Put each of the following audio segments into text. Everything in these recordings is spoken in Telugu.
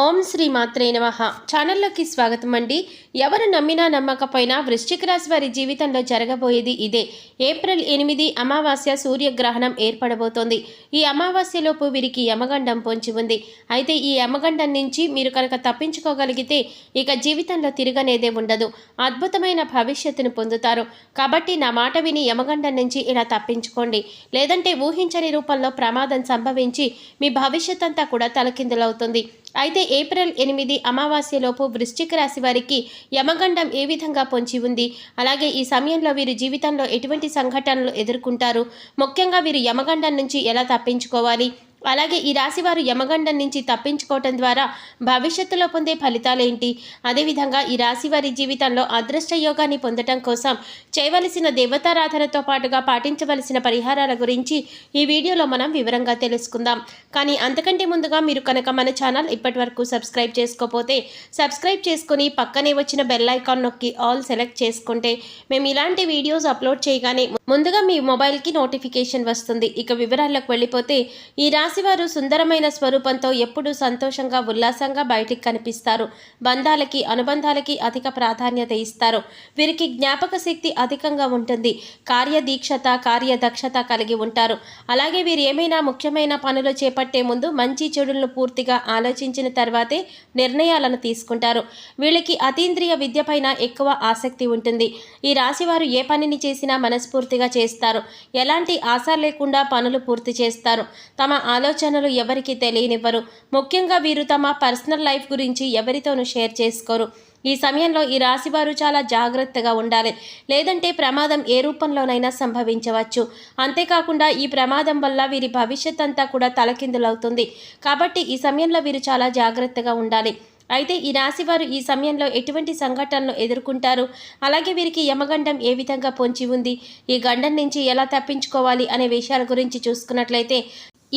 ఓం శ్రీ మాత్రే నమః. ఛానల్లోకి స్వాగతం అండి. ఎవరు నమ్మినా నమ్మకపోయినా వృశ్చిక రాశి వారి జీవితంలో జరగబోయేది ఇదే. ఏప్రిల్ 8 అమావాస్య సూర్యగ్రహణం ఏర్పడబోతోంది. ఈ అమావాస్యలోపు వీరికి యమగండం పొంచి ఉంది. అయితే ఈ యమగండం నుంచి మీరు కనుక తప్పించుకోగలిగితే ఇక జీవితంలో తిరగనేదే ఉండదు. అద్భుతమైన భవిష్యత్తును పొందుతారు. కాబట్టి నా మాట విని యమగండం నుంచి ఇలా తప్పించుకోండి. లేదంటే ఊహించని రూపంలో ప్రమాదం సంభవించి మీ భవిష్యత్ అంతా కూడా తలకిందులవుతుంది. అయితే ఏప్రిల్ 8 అమావాస్యలోపు వృశ్చిక రాశి వారికి యమగండం ఏ విధంగా పొంచి ఉంది, అలాగే ఈ సమయంలో వీరు జీవితంలో ఎటువంటి సంఘటనలు ఎదుర్కొంటారు, ముఖ్యంగా వీరు యమగండం నుంచి ఎలా తప్పించుకోవాలి, అలాగే ఈ రాశివారు యమగండం నుంచి తప్పించుకోవటం ద్వారా భవిష్యత్తులో పొందే ఫలితాలేంటి, అదేవిధంగా ఈ రాశి వారి జీవితంలో అదృష్ట యోగాన్ని పొందటం కోసం చేయవలసిన దేవతారాధనతో పాటుగా పాటించవలసిన పరిహారాల గురించి ఈ వీడియోలో మనం వివరంగా తెలుసుకుందాం. కానీ అంతకంటే ముందుగా మీరు కనుక మన ఛానల్ ఇప్పటి వరకు సబ్స్క్రైబ్ చేసుకోకపోతే సబ్స్క్రైబ్ చేసుకుని పక్కనే వచ్చిన బెల్ ఐకాన్ నొక్కి ఆల్ సెలెక్ట్ చేసుకుంటే మేము ఇలాంటి వీడియోస్ అప్లోడ్ చేయగానే ముందుగా మీ మొబైల్కి నోటిఫికేషన్ వస్తుంది. ఇక వివరాల్లోకి వెళ్ళిపోతే ఈ రాశివారు సుందరమైన స్వరూపంతో ఎప్పుడూ సంతోషంగా ఉల్లాసంగా బయటికి కనిపిస్తారు. బంధాలకి అనుబంధాలకి అధిక ప్రాధాన్యత ఇస్తారు. వీరికి జ్ఞాపక శక్తి అధికంగా ఉంటుంది. కార్యదీక్షత కార్యదక్షత కలిగి ఉంటారు. అలాగే వీరు ఏమైనా ముఖ్యమైన పనులు చేపట్టే ముందు మంచి చెడులను పూర్తిగా ఆలోచించిన తర్వాతే నిర్ణయాలను తీసుకుంటారు. వీళ్ళకి అతీంద్రియ విద్యపైన ఎక్కువ ఆసక్తి ఉంటుంది. ఈ రాశివారు ఏ పనిని చేసినా మనస్ఫూర్తిగా చేస్తారు. ఎలాంటి ఆశ లేకుండా పనులు పూర్తి చేస్తారు. తమ ఆలోచనలు ఎవరికి తెలియనివ్వరు. ముఖ్యంగా వీరు తమ పర్సనల్ లైఫ్ గురించి ఎవరితోనూ షేర్ చేసుకోరు. ఈ సమయంలో ఈ రాశివారు చాలా జాగ్రత్తగా ఉండాలి. లేదంటే ప్రమాదం ఏ రూపంలోనైనా సంభవించవచ్చు. అంతేకాకుండా ఈ ప్రమాదం వల్ల వీరి భవిష్యత్ అంతా కూడా తలకిందులవుతుంది. కాబట్టి ఈ సమయంలో వీరు చాలా జాగ్రత్తగా ఉండాలి. అయితే ఈ రాశివారు ఈ సమయంలో ఎటువంటి సంఘటనలు ఎదుర్కొంటారు, అలాగే వీరికి యమగండం ఏ విధంగా పొంచి ఉంది, ఈ గండం నుంచి ఎలా తప్పించుకోవాలి అనే విషయాల గురించి చూసుకున్నట్లయితే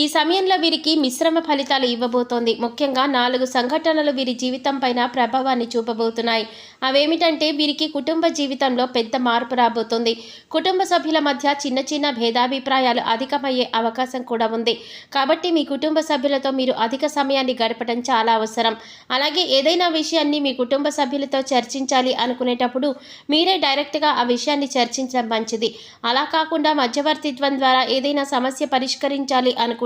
ఈ సమయంలో వీరికి మిశ్రమ ఫలితాలు ఇవ్వబోతోంది. ముఖ్యంగా 4 సంఘటనలు వీరి జీవితం పైన ప్రభావాన్ని చూపబోతున్నాయి. అవేమిటంటే వీరికి కుటుంబ జీవితంలో పెద్ద మార్పు రాబోతుంది. కుటుంబ సభ్యుల మధ్య చిన్న చిన్న భేదాభిప్రాయాలు అధికమయ్యే అవకాశం కూడా ఉంది. కాబట్టి మీ కుటుంబ సభ్యులతో మీరు అధిక సమయాన్ని గడపడం చాలా అవసరం. అలాగే ఏదైనా విషయాన్ని మీ కుటుంబ సభ్యులతో చర్చించాలి అనుకునేటప్పుడు మీరే డైరెక్ట్గా ఆ విషయాన్ని చర్చించడం మంచిది. అలా కాకుండా మధ్యవర్తిత్వం ద్వారా ఏదైనా సమస్య పరిష్కరించాలి అనుకుంటే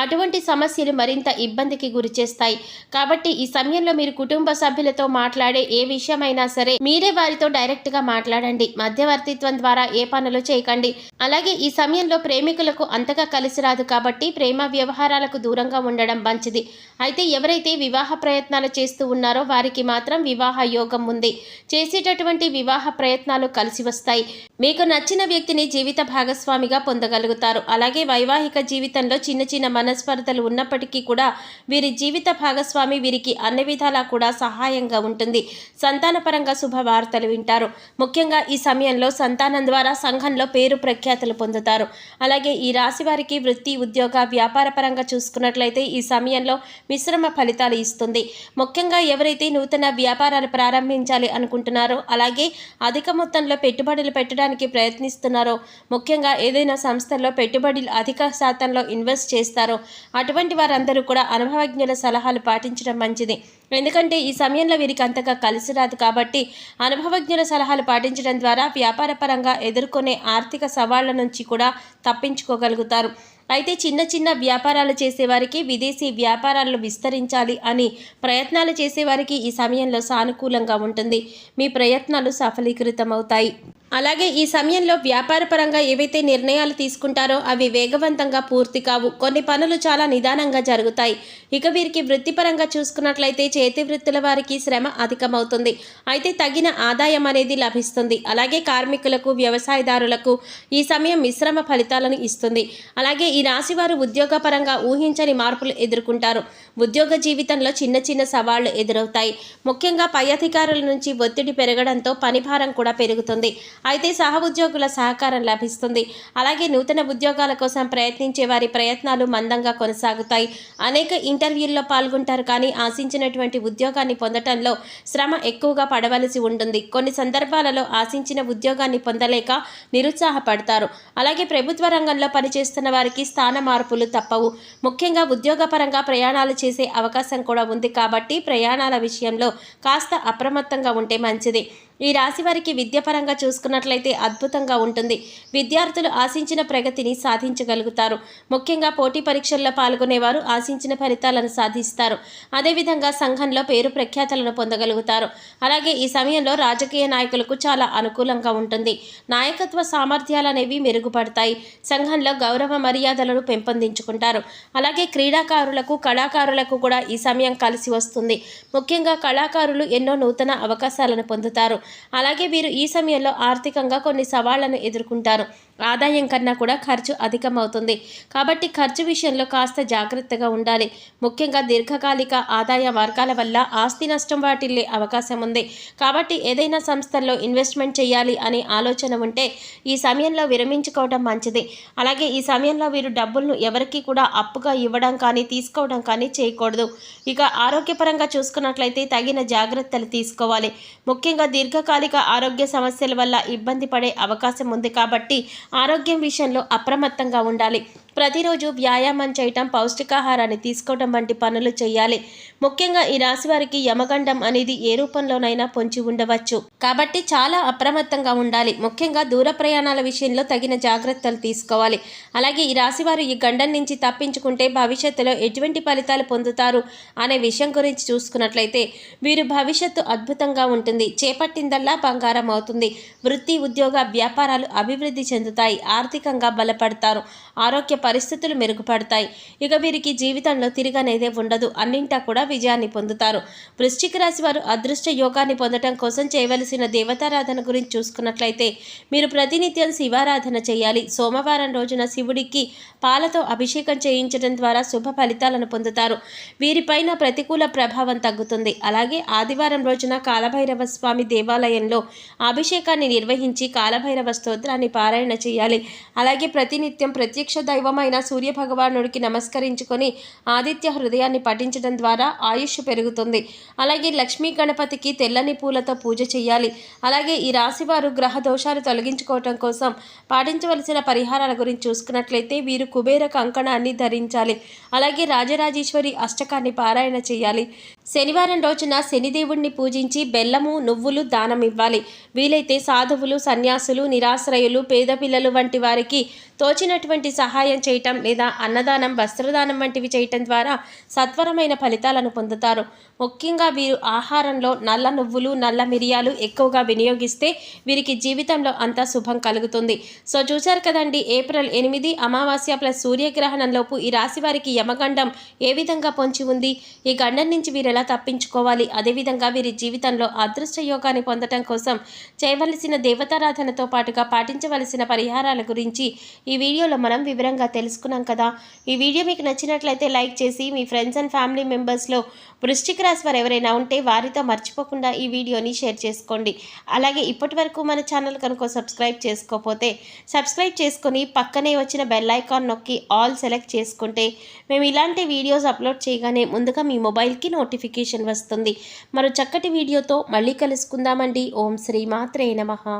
అటువంటి సమస్యలు మరింత ఇబ్బందికి గురిచేస్తాయి. కాబట్టి ఈ సమయంలో మీరు కుటుంబ సభ్యులతో మాట్లాడే ఏ విషయమైనా సరే మీరే వారితో డైరెక్ట్గా మాట్లాడండి. మధ్యవర్తిత్వం ద్వారా ఏ పనులు చేయకండి. అలాగే ఈ సమయంలో ప్రేమికులకు అంతగా కలిసి రాదు. కాబట్టి ప్రేమ వ్యవహారాలకు దూరంగా ఉండడం మంచిది. అయితే ఎవరైతే వివాహ ప్రయత్నాలు చేస్తూ ఉన్నారో వారికి మాత్రం వివాహ యోగం ఉంది. చేసేటటువంటి వివాహ ప్రయత్నాలు కలిసి వస్తాయి. మీకు నచ్చిన వ్యక్తిని జీవిత భాగస్వామిగా పొందగలుగుతారు. అలాగే వైవాహిక జీవితంలో చిన్న చిన్న మనస్పర్ధలు ఉన్నప్పటికీ కూడా వీరి జీవిత భాగస్వామి వీరికి అన్ని విధాలా కూడా సహాయంగా ఉంటుంది. సంతానపరంగా శుభవార్తలు వింటారు. ముఖ్యంగా ఈ సమయంలో సంతానం ద్వారా సంఘంలో పేరు ప్రఖ్యాతులు పొందుతారు. అలాగే ఈ రాశి వారికి వృత్తి ఉద్యోగ వ్యాపార పరంగా చూసుకున్నట్లయితే ఈ సమయంలో మిశ్రమ ఫలితాలు ఇస్తుంది. ముఖ్యంగా ఎవరైతే నూతన వ్యాపారాలు ప్రారంభించాలి అనుకుంటున్నారో, అలాగే అధిక మొత్తంలో పెట్టుబడులు పెట్టడానికి ప్రయత్నిస్తున్నారో, ముఖ్యంగా ఏదైనా సంస్థల్లో పెట్టుబడులు అధిక శాతంలో ఇన్వెస్ట్ చేస్తారో అటువంటి వారందరూ కూడా అనుభవజ్ఞుల సలహాలు పాటించడం మంచిది. ఎందుకంటే ఈ సమయంలో వీరికి అంతగా కలిసి రాదు. కాబట్టి అనుభవజ్ఞుల సలహాలు పాటించడం ద్వారా వ్యాపార పరంగా ఎదుర్కొనే ఆర్థిక సవాళ్ల నుంచి కూడా తప్పించుకోగలుగుతారు. అయితే చిన్న చిన్న వ్యాపారాలు చేసేవారికి విదేశీ వ్యాపారాలను విస్తరించాలి అని ప్రయత్నాలు చేసేవారికి ఈ సమయంలో సానుకూలంగా ఉంటుంది. మీ ప్రయత్నాలు సఫలీకృతమవుతాయి. అలాగే ఈ సమయంలో వ్యాపారపరంగా ఏవైతే నిర్ణయాలు తీసుకుంటారో అవి వేగవంతంగా పూర్తి కావు. కొన్ని పనులు చాలా నిదానంగా జరుగుతాయి. ఇక వీరికి వృత్తిపరంగా చూసుకున్నట్లయితే చేతి వృత్తుల వారికి శ్రమ అధికమవుతుంది. అయితే తగిన ఆదాయం అనేది లభిస్తుంది. అలాగే కార్మికులకు వ్యవసాయదారులకు ఈ సమయం మిశ్రమ ఫలితాలను ఇస్తుంది. అలాగే ఈ రాశివారు ఉద్యోగపరంగా ఊహించని మార్పులు ఎదుర్కొంటారు. ఉద్యోగ జీవితంలో చిన్న చిన్న సవాళ్లు ఎదురవుతాయి. ముఖ్యంగా పై అధికారుల నుంచి ఒత్తిడి పెరగడంతో పనిభారం కూడా పెరుగుతుంది. అయితే సహ ఉద్యోగుల సహకారం లభిస్తుంది. అలాగే నూతన ఉద్యోగాల కోసం ప్రయత్నించే వారి ప్రయత్నాలు మందంగా కొనసాగుతాయి. అనేక ఇంటర్వ్యూ ఇంటర్వ్యూల్లో పాల్గొంటారు, కానీ ఆశించినటువంటి ఉద్యోగాన్ని పొందటంలో శ్రమ ఎక్కువగా పడవలసి ఉంటుంది. కొన్ని సందర్భాలలో ఆశించిన ఉద్యోగాన్ని పొందలేక నిరుత్సాహపడతారు. అలాగే ప్రభుత్వ రంగంలో పనిచేస్తున్న వారికి స్థాన మార్పులు తప్పవు. ముఖ్యంగా ఉద్యోగపరంగా ప్రయాణాలు చేసే అవకాశం కూడా ఉంది కాబట్టి ప్రయాణాల విషయంలో కాస్త అప్రమత్తంగా ఉంటే మంచిది. ఈ రాశి వారికి విద్యాపరంగా చూసుకున్నట్లయితే అద్భుతంగా ఉంటుంది. విద్యార్థులు ఆశించిన ప్రగతిని సాధించగలుగుతారు. ముఖ్యంగా పోటీ పరీక్షల్లో పాల్గొనేవారు ఆశించిన ఫలితాలను సాధిస్తారు. అదేవిధంగా సంఘంలో పేరు ప్రఖ్యాతలను పొందగలుగుతారు. అలాగే ఈ సమయంలో రాజకీయ నాయకులకు చాలా అనుకూలంగా ఉంటుంది. నాయకత్వ సామర్థ్యాలు అనేవి మెరుగుపడతాయి. సంఘంలో గౌరవ మర్యాదలను పెంపొందించుకుంటారు. అలాగే క్రీడాకారులకు, కళాకారులకు కూడా ఈ సమయం కలిసి వస్తుంది. ముఖ్యంగా కళాకారులు ఎన్నో నూతన అవకాశాలను పొందుతారు. అలాగే వీరు ఈ సమయంలో ఆర్థికంగా కొన్ని సవాళ్లను ఎదుర్కొంటారు. ఆదాయం కన్నా కూడా ఖర్చు అధికమవుతుంది. కాబట్టి ఖర్చు విషయంలో కాస్త జాగ్రత్తగా ఉండాలి. ముఖ్యంగా దీర్ఘకాలిక ఆదాయ మార్గాల వల్ల ఆస్తి నష్టం వాటిల్లే అవకాశం ఉంది. కాబట్టి ఏదైనా సంస్థల్లో ఇన్వెస్ట్మెంట్ చేయాలి అనే ఆలోచన ఉంటే ఈ సమయంలో విరమించుకోవడం మంచిది. అలాగే ఈ సమయంలో వీరు డబ్బులను ఎవరికి కూడా అప్పుగా ఇవ్వడం కానీ తీసుకోవడం కానీ చేయకూడదు. ఇక ఆరోగ్యపరంగా చూసుకున్నట్లయితే తగిన జాగ్రత్తలు తీసుకోవాలి. ముఖ్యంగా దీర్ఘకాలిక ఆరోగ్య సమస్యల వల్ల ఇబ్బంది పడే అవకాశం ఉంది. కాబట్టి ఆరోగ్యం విషయంలో అప్రమత్తంగా ఉండాలి. ప్రతిరోజు వ్యాయామం చేయటం, పౌష్టికాహారాన్ని తీసుకోవడం వంటి పనులు చేయాలి. ముఖ్యంగా ఈ రాశి వారికి యమగండం అనేది ఏ రూపంలోనైనా పొంచి ఉండవచ్చు. కాబట్టి చాలా అప్రమత్తంగా ఉండాలి. ముఖ్యంగా దూర ప్రయాణాల విషయంలో తగిన జాగ్రత్తలు తీసుకోవాలి. అలాగే ఈ రాశి వారు ఈ గండం నుంచి తప్పించుకుంటే భవిష్యత్తులో ఎటువంటి ఫలితాలు పొందుతారు అనే విషయం గురించి చూసుకున్నట్లయితే వీరు భవిష్యత్తు అద్భుతంగా ఉంటుంది. చేపట్టిందల్లా బంగారం అవుతుంది. వృత్తి, ఉద్యోగ, వ్యాపారాలు అభివృద్ధి చెందుతాయి. ఆర్థికంగా బలపడతారు. ఆరోగ్య పరిస్థితులు మెరుగుపడతాయి. ఇక వీరికి జీవితంలో తిరగనేదే ఉండదు. అన్నింటా కూడా విజయాన్ని పొందుతారు. వృశ్చిక రాశి వారు అదృష్ట యోగాన్ని పొందడం కోసం చేయవలసిన దేవతారాధన గురించి చూసుకున్నట్లయితే మీరు ప్రతినిత్యం శివారాధన చేయాలి. సోమవారం రోజున శివుడికి పాలతో అభిషేకం చేయించడం ద్వారా శుభ ఫలితాలను పొందుతారు. వీరిపైన ప్రతికూల ప్రభావం తగ్గుతుంది. అలాగే ఆదివారం రోజున కాలభైరవ స్వామి దేవాలయంలో అభిషేకాన్ని నిర్వహించి కాలభైరవ స్తోత్రాన్ని పారాయణ చేయాలి. అలాగే ప్రతినిత్యం ప్రత్యక్ష దైవమైన సూర్య భగవానుడికి నమస్కరించుకొని ఆదిత్య హృదయాన్ని పఠించడం ద్వారా ఆయుష్ పెరుగుతుంది. అలాగే లక్ష్మీ గణపతికి తెల్లని పూలతో పూజ చేయాలి. అలాగే ఈ రాశివారు గ్రహ దోషాలు తొలగించుకోవటం కోసం పాటించవలసిన పరిహారాల గురించి చూసుకున్నట్లయితే వీరు కుబేర కంకణాన్ని ధరించాలి. అలాగే రాజరాజేశ్వరి అష్టకాన్ని పారాయణ చేయాలి. శనివారం రోజున శనిదేవుణ్ణి పూజించి బెల్లము, నువ్వులు దానం ఇవ్వాలి. వీలైతే సాధువులు, సన్యాసులు, నిరాశ్రయులు, పేద పిల్లలు వంటి వారికి తోచినటువంటి సహాయం చేయటం లేదా అన్నదానం, వస్త్రదానం వంటివి చేయటం ద్వారా సత్వరమైన ఫలితాలను పొందుతారు. ముఖ్యంగా వీరు ఆహారంలో నల్ల నువ్వులు, నల్ల మిరియాలు ఎక్కువగా వినియోగిస్తే వీరికి జీవితంలో అంతా శుభం కలుగుతుంది. సో చూశారు కదండి, ఏప్రిల్ 8 అమావాస్య ప్లస్ సూర్యగ్రహణంలోపు ఈ రాశి వారికి యమగండం ఏ విధంగా పొంచి ఉంది, ఈ గండం నుంచి వీరు ఎలా తప్పించుకోవాలి, అదేవిధంగా వీరి జీవితంలో అదృష్ట యోగాన్ని పొందడం కోసం చేయవలసిన దేవతారాధనతో పాటుగా పాటించవలసిన పరిహారాల గురించి ఈ వీడియోలో మనం వివరంగా తెలుసుకున్నాం కదా. ఈ వీడియో మీకు నచ్చినట్లయితే లైక్ చేసి మీ ఫ్రెండ్స్ అండ్ ఫ్యామిలీ మెంబర్స్లో వృశ్చిక రాశి వారు ఎవరైనా ఉంటే వారితో మర్చిపోకుండా ఈ వీడియోని షేర్ చేసుకోండి. అలాగే ఇప్పటి వరకు మన ఛానల్ కనుక సబ్స్క్రైబ్ చేసుకోకపోతే సబ్స్క్రైబ్ చేసుకొని పక్కనే వచ్చిన బెల్ ఐకాన్ నొక్కి ఆల్ సెలెక్ట్ చేసుకుంటే మేము ఇలాంటి వీడియోస్ అప్లోడ్ చేయగానే ముందుగా మీ మొబైల్కి నోటిఫికేషన్ వస్తుంది. మరో చక్కటి వీడియోతో మళ్ళీ కలుసుకుందామండి. ఓం శ్రీ మాత్రే నమః.